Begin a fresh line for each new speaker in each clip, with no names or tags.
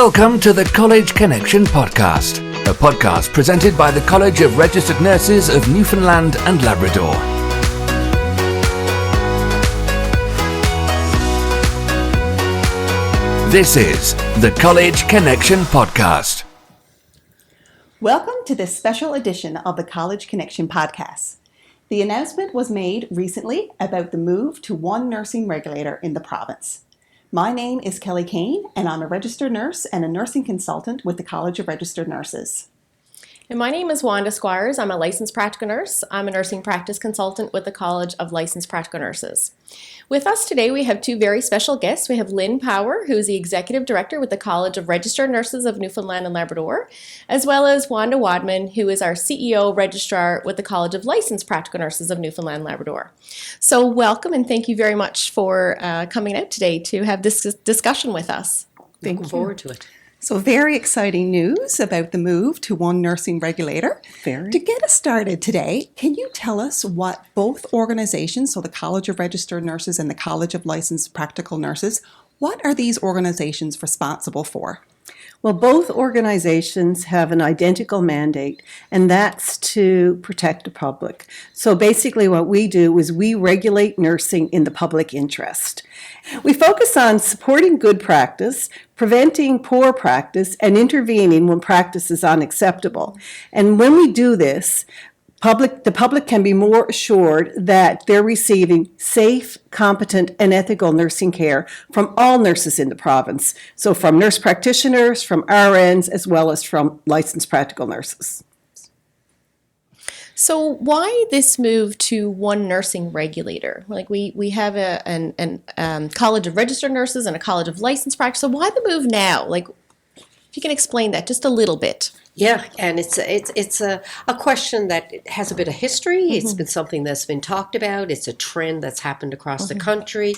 Welcome to the College Connection podcast, a podcast presented by the College of Registered Nurses of Newfoundland and Labrador. This is the College Connection podcast.
Welcome to this special edition of the College Connection podcast. The announcement was made recently about the move to one nursing regulator in the province. My name is Kelly Kane, and I'm a registered nurse and a nursing consultant with the College of Registered Nurses.
And my name is Wanda Squires. I'm a licensed practical nurse. I'm a nursing practice consultant with the College of Licensed Practical Nurses. With us today, we have two very special guests. We have Lynn Power, who is the Executive Director with the College of Registered Nurses of Newfoundland and Labrador, as well as Wanda Wadman, who is our CEO Registrar with the College of Licensed Practical Nurses of Newfoundland and Labrador. So welcome, and thank you very much for coming out today to have this discussion with us.
Looking
forward to it.
So very exciting news about the move to one nursing regulator. To get us started today, can you tell us what both organizations, so the College of Registered Nurses and the College of Licensed Practical Nurses, what are these organizations responsible for?
Well, both organizations have an identical mandate, and that's to protect the public. So basically what we do is we regulate nursing in the public interest. We focus on supporting good practice, preventing poor practice, and intervening when practice is unacceptable. And when we do this, the public can be more assured that they're receiving safe, competent, and ethical nursing care from all nurses in the province. So from nurse practitioners, from RNs, as well as from licensed practical nurses.
So why this move to one nursing regulator? Like we have a College of Registered Nurses and a College of Licensed Practice. So why the move now? Like, if you can explain that just a little bit.
Yeah, and it's a question that has a bit of history. Mm-hmm. It's been something that's been talked about. It's a trend that's happened across the country.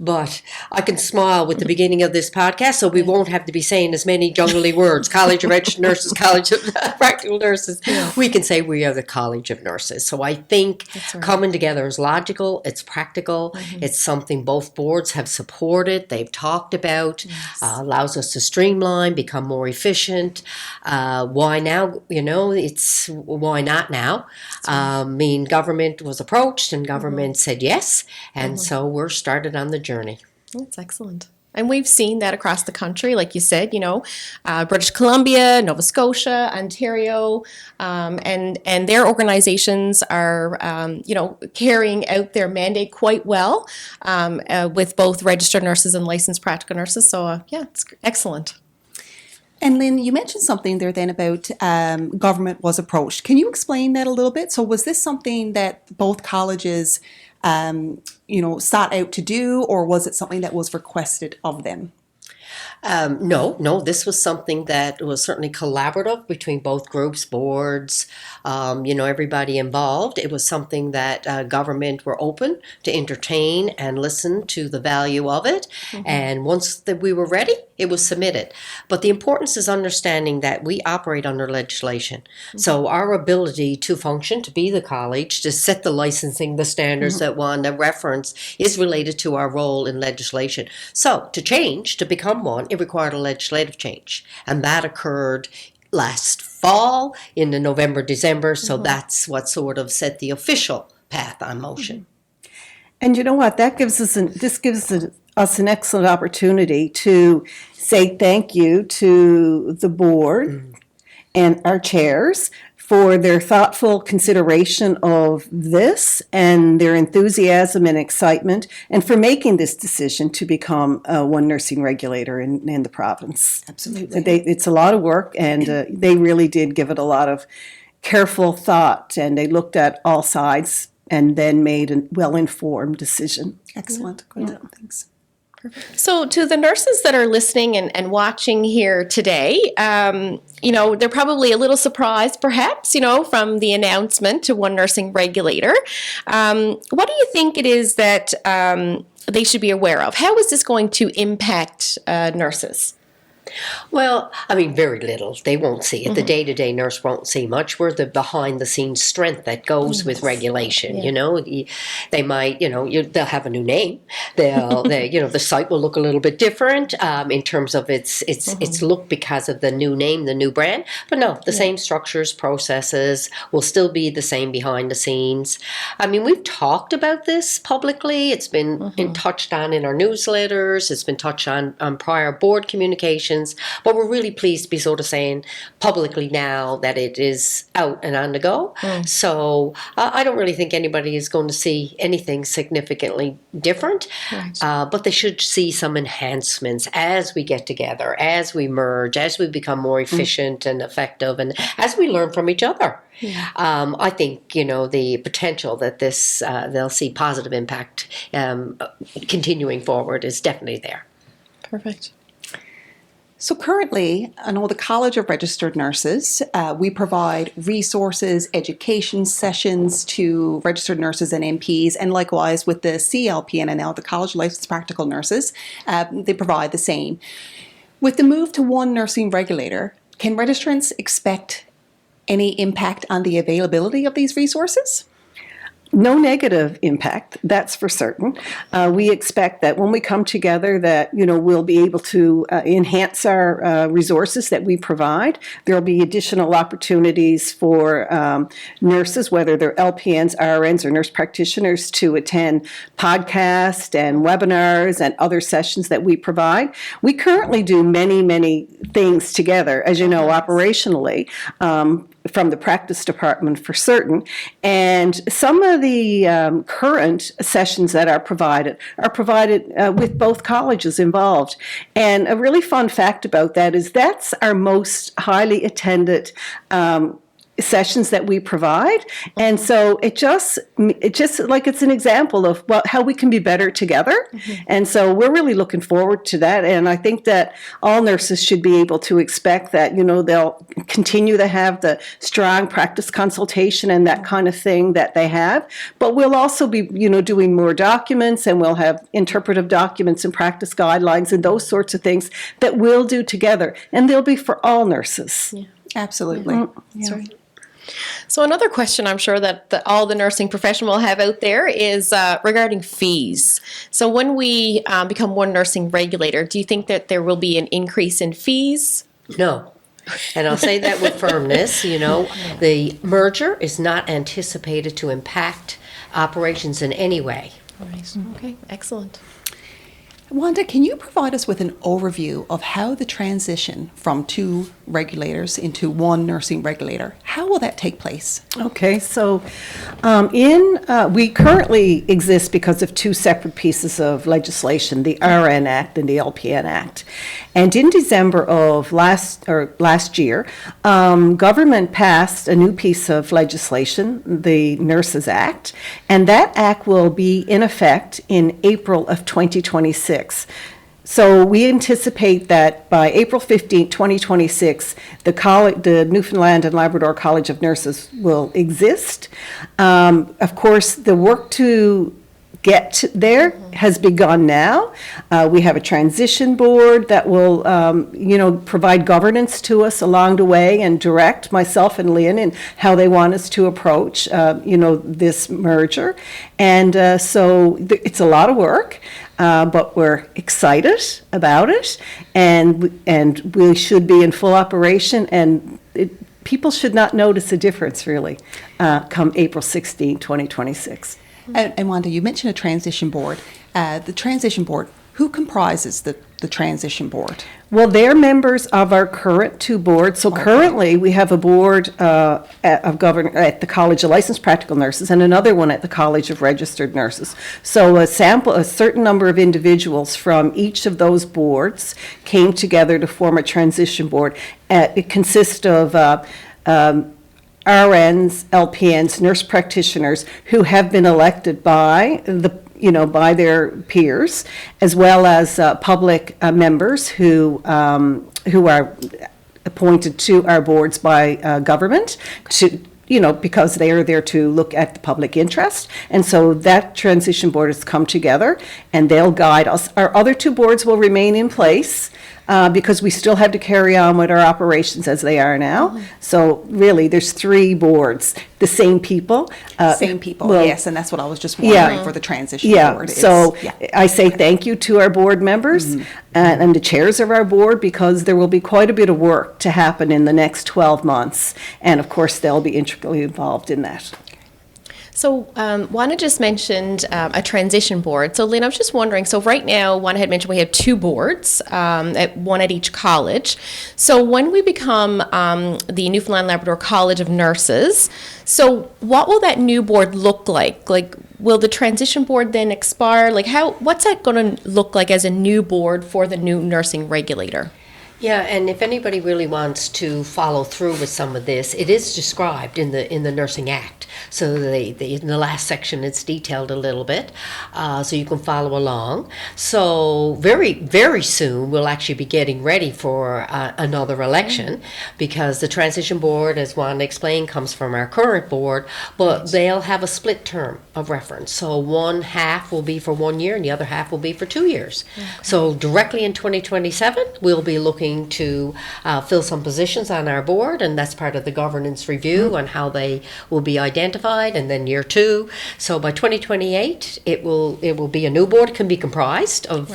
But I can smile with the beginning of this podcast, so we won't have to be saying as many jungly words. College of Registered Nurses, College of Practical Nurses. Yeah. We can say we are the College of Nurses. So I think coming together is logical. It's practical. Mm-hmm. It's something both boards have supported. They've talked about. Yes. Allows us to streamline, become more efficient. Why now? It's why not now? Government was approached and government said yes. And so we're started on the journey.
That's excellent. And we've seen that across the country, like you said, British Columbia, Nova Scotia, Ontario, and their organizations are, carrying out their mandate quite well with both registered nurses and licensed practical nurses. So, it's excellent.
And Lynn, you mentioned something there then about government was approached. Can you explain that a little bit? So was this something that both colleges, sought out to do, or was it something that was requested of them?
No, this was something that was certainly collaborative between both groups, boards, everybody involved. It was something that government were open to entertain and listen to the value of it. Mm-hmm. And once that we were ready, it was submitted. But the importance is understanding that we operate under legislation. Mm-hmm. So our ability to function, to be the college, to set the licensing, the standards that Wanda referenced, is related to our role in legislation. So to change, to become one, it required a legislative change. And that occurred last fall in the November, December. So that's what sort of set the official path on motion.
And you know what? This gives us an excellent opportunity to say thank you to the board and our chairs for their thoughtful consideration of this and their enthusiasm and excitement, and for making this decision to become one nursing regulator in the province.
Absolutely.
It's a lot of work, and they really did give it a lot of careful thought, and they looked at all sides and then made a well-informed decision.
Excellent. Good. Yeah. Thanks.
So to the nurses that are listening and watching here today, they're probably a little surprised perhaps, from the announcement to one nursing regulator. What do you think it is that they should be aware of? How is this going to impact nurses?
Well, I mean, very little. They won't see it. The day-to-day nurse won't see much. We're the behind-the-scenes strength that goes with regulation.
Yeah.
You know, they might, they'll have a new name. The site will look a little bit different in terms of its look because of the new name, the new brand. But no, the same structures, processes will still be the same behind the scenes. I mean, we've talked about this publicly. It's been touched on in our newsletters. It's been touched on prior board communications. But we're really pleased to be sort of saying publicly now that it is out and on the go. So I don't really think anybody is going to see anything significantly different.
Right.
But they should see some enhancements as we get together, as we merge, as we become more efficient and effective, and as we learn from each other. I think, the potential that they'll see positive impact continuing forward is definitely there.
Perfect.
So currently, I know the College of Registered Nurses, we provide resources, education sessions to registered nurses and NPs, and likewise with the CLPNNL, the College of Licensed Practical Nurses, they provide the same. With the move to one nursing regulator, can registrants expect any impact on the availability of these resources?
No negative impact, that's for certain. We expect that when we come together that, we'll be able to enhance our resources that we provide. There'll be additional opportunities for nurses, whether they're LPNs, RNs, or nurse practitioners, to attend podcasts and webinars and other sessions that we provide. We currently do many, many things together, as you know, operationally. From the practice department for certain. And some of the current sessions that are provided with both colleges involved. And a really fun fact about that is that's our most highly attended sessions that we provide. And so it just like it's an example of how we can be better together. And so we're really looking forward to that. And I think that all nurses should be able to expect that, they'll continue to have the strong practice consultation and that kind of thing that they have. But we'll also be, doing more documents, and we'll have interpretive documents and practice guidelines and those sorts of things that we'll do together. And they'll be for all nurses.
Yeah.
Absolutely.
That's right. So another question I'm sure that all the nursing profession will have out there is regarding fees. So when we become one nursing regulator, do you think that there will be an increase in fees?
No. And I'll say that with firmness. The merger is not anticipated to impact operations in any way.
Right. Okay, excellent.
Wanda, can you provide us with an overview of how the transition from two regulators into one nursing regulator, how will that take place?
Okay, so we currently exist because of two separate pieces of legislation, the RN Act and the LPN Act. And in December of last year, government passed a new piece of legislation, the Nurses Act, and that act will be in effect in April of 2026. So we anticipate that by April 15, 2026, the Newfoundland and Labrador College of Nurses will exist. Of course, the work to get there has begun now. We have a transition board that will, provide governance to us along the way and direct myself and Lynn in how they want us to approach, this merger. And so it's a lot of work. But we're excited about it, and we should be in full operation, and people should not notice a difference, really, come April 16, 2026.
And Wanda, you mentioned a transition board. The transition board, who comprises the transition board?
Well, they're members of our current two boards. So currently, we have a board at the College of Licensed Practical Nurses and another one at the College of Registered Nurses. So a certain number of individuals from each of those boards came together to form a transition board. It consists of RNs, LPNs, nurse practitioners who have been elected by their peers, as well as public members who are appointed to our boards by government because they are there to look at the public interest. And so that transition board has come together, and they'll guide us. Our other two boards will remain in place because we still have to carry on with our operations as they are now. So really, there's 3 boards, the same people.
Same people,
well,
yes, and that's what I was just wondering for the transition board.
Yeah,
is-
so
yeah.
I say thank you to our board members and the chairs of our board, because there will be quite a bit of work to happen in the next 12 months. And of course, they'll be intricately involved in that.
So Wanda just mentioned a transition board. So Lynn, I was just wondering, so right now, Wanda had mentioned we have 2 boards, one at each college. So when we become the Newfoundland Labrador College of Nurses, so what will that new board look like? Like, will the transition board then expire? Like, what's that going to look like as a new board for the new nursing regulator?
Yeah, and if anybody really wants to follow through with some of this, it is described in the Nursing Act. So in the last section, it's detailed a little bit, so you can follow along. So very, very soon, we'll actually be getting ready for another election, because the transition board, as Wanda explained, comes from our current board, but they'll have a split term of reference. So one half will be for 1 year, and the other half will be for 2 years. Okay. So directly in 2027, we'll be looking to fill some positions on our board, and that's part of the governance review and how they will be identified, and then year 2. So by 2028, it will be a new board. It can be comprised of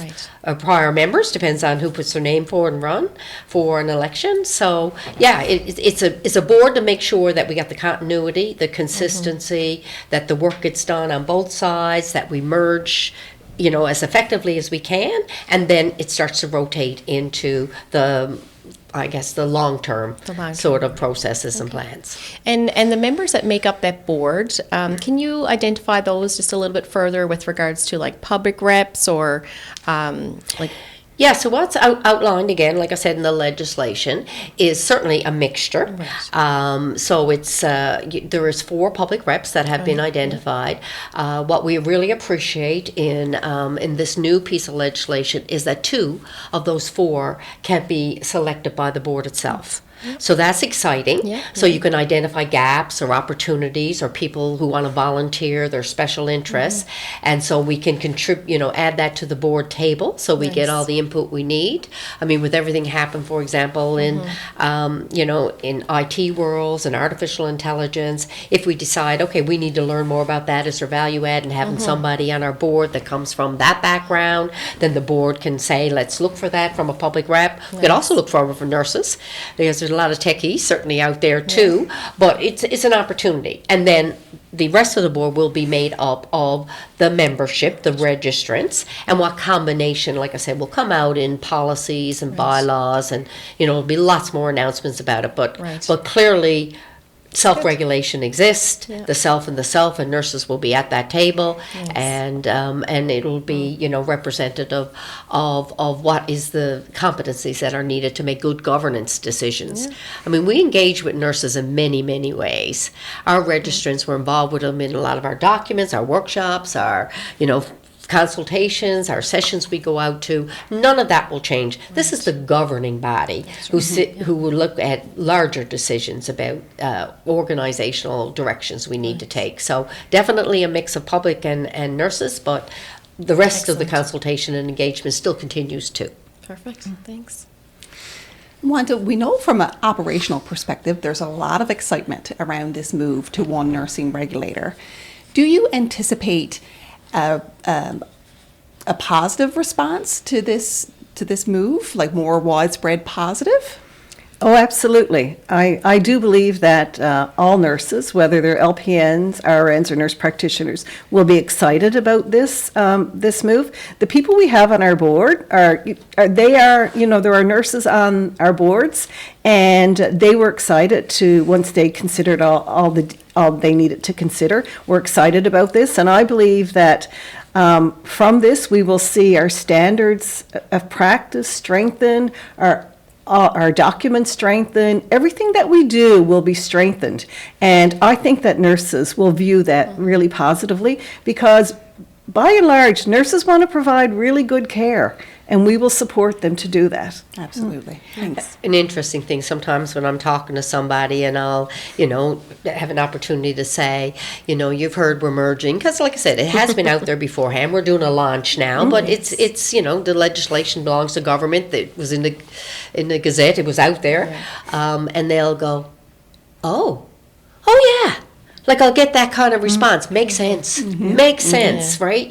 prior members, depends on who puts their name forward and run for an election. So yeah, it's a board to make sure that we got the continuity, the consistency, that the work gets done on both sides, that we merge as effectively as we can, and then it starts to rotate into the long-term sort of processes and plans.
And the members that make up that board, can you identify those just a little bit further with regards to like public reps or like?
Yeah, so what's outlined, again, like I said, in the legislation, is certainly a mixture. Right. So it's there is 4 public reps that have been identified. What we really appreciate in this new piece of legislation is that 2 of those 4 can be selected by the board itself. So that's exciting. Yeah. So you can identify gaps or opportunities or people who want to volunteer, their special interests, and so we can contribute, add that to the board table, so we get all the input we need. I mean, with everything happen, for example, in in IT worlds and artificial intelligence, if we decide, okay, we need to learn more about that as our value add, and having somebody on our board that comes from that background, then the board can say, let's look for that from a public rep. We can also look for members, because there's a lot of techies certainly out there too, but it's an opportunity. And then the rest of the board will be made up of the membership, the registrants, and what combination, like I said, will come out in policies and bylaws, and there'll be lots more announcements about it. But clearly, self-regulation exists. The self and nurses will be at that table, and it'll be representative of what is the competencies that are needed to make good governance decisions. I mean, we engage with nurses in many ways. Our registrants were involved with them in a lot of our documents, our workshops, our consultations, our sessions we go out to. None of that will change. This is the governing body who will look at larger decisions about organizational directions we need to take. So definitely a mix of public and nurses, but the rest of the consultation and engagement still continues too.
Perfect. Thanks.
Wanda, we know from an operational perspective, there's a lot of excitement around this move to one nursing regulator. Do you anticipate a positive response to this move, like more widespread positive?
Oh, absolutely. I do believe that all nurses, whether they're LPNs, RNs, or nurse practitioners, will be excited about this move. The people we have on our board there are nurses on our boards, and they were excited to, once they considered all they needed to consider, we're excited about this, and I believe that from this we will see our standards of practice strengthen, our documents strengthened, everything that we do will be strengthened. And I think that nurses will view that really positively, because by and large, nurses want to provide really good care, and we will support them to do that.
Absolutely. Thanks.
An interesting thing sometimes when I'm talking to somebody and I'll, have an opportunity to say, you've heard we're merging, because like I said, it has been out there beforehand. We're doing a launch now, but it's the legislation belongs to government. That was in the Gazette. It was out there, and they'll go, oh yeah. Like I'll get that kind of response. Makes sense. Makes sense, right?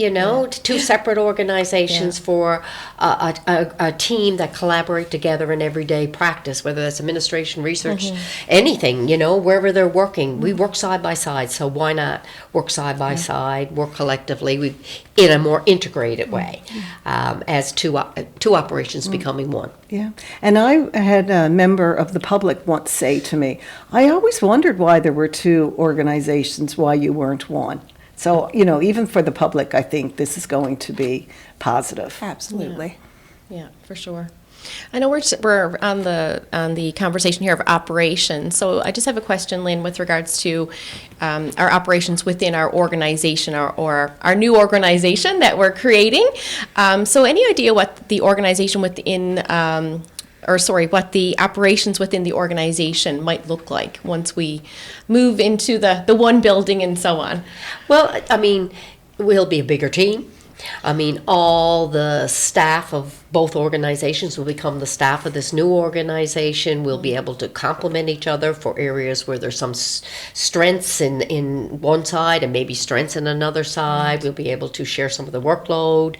Two separate organizations for a team that collaborate together in everyday practice, whether that's administration, research, anything, wherever they're working. We work side by side, so why not work side by side, work collectively in a more integrated way as two operations becoming one.
Yeah, and I had a member of the public once say to me, I always wondered why there were two organizations, why you weren't one. So, even for the public, I think this is going to be positive.
Absolutely.
Yeah, for sure. I know we're on the conversation here of operations. So I just have a question, Lynn, with regards to our operations within our organization or our new organization that we're creating. So any idea what the organization within, what the operations within the organization might look like once we move into the one building and so on?
Well, we'll be a bigger team. All the staff of both organizations will become the staff of this new organization. We'll be able to complement each other for areas where there's some strengths in one side and maybe strengths in another side. We'll be able to share some of the workload.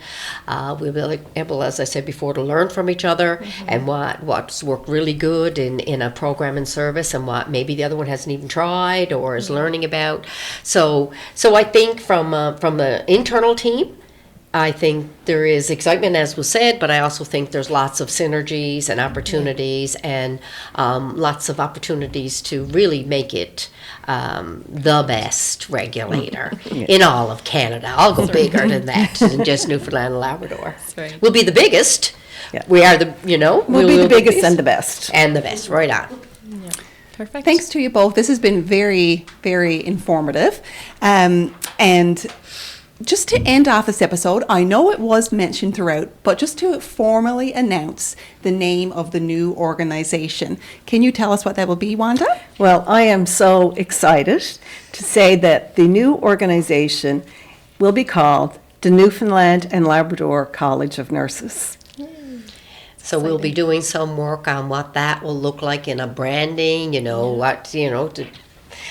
We'll be able, as I said before, to learn from each other and what's worked really good in a program and service and what maybe the other one hasn't even tried or is learning about. So I think from the internal team, I think there is excitement, as was said, but I also think there's lots of synergies and opportunities and lots of opportunities to really make it the best regulator in all of Canada. I'll go bigger than that, than just Newfoundland and Labrador.
Right.
We'll be the biggest.
Yeah.
We are the,
We'll be the biggest and the best.
And the best, right on.
Perfect.
Thanks to you both. This has been very, very informative. And just to end off this episode, I know it was mentioned throughout, but just to formally announce the name of the new organization. Can you tell us what that will be, Wanda?
Well, I am so excited to say that the new organization will be called the Newfoundland and Labrador College of Nurses.
So we'll be doing some work on what that will look like in a branding,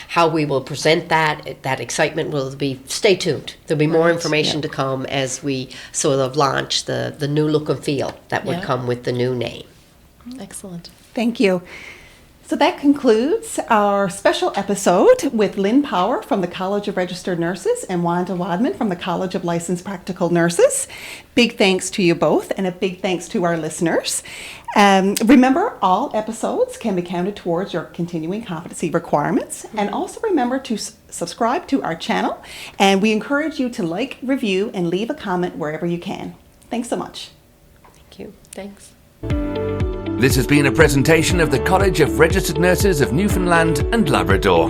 how we will present that excitement will be, stay tuned. There'll be more information to come as we sort of launch the new look and feel that would come with the new name.
Excellent.
Thank you. So that concludes our special episode with Lynn Power from the College of Registered Nurses and Wanda Wadman from the College of Licensed Practical Nurses. Big thanks to you both and a big thanks to our listeners. Remember, all episodes can be counted towards your continuing competency requirements. And also remember to subscribe to our channel. And we encourage you to like, review, and leave a comment wherever you can. Thanks so much.
Thank you.
Thanks.
This has been a presentation of the College of Registered Nurses of Newfoundland and Labrador.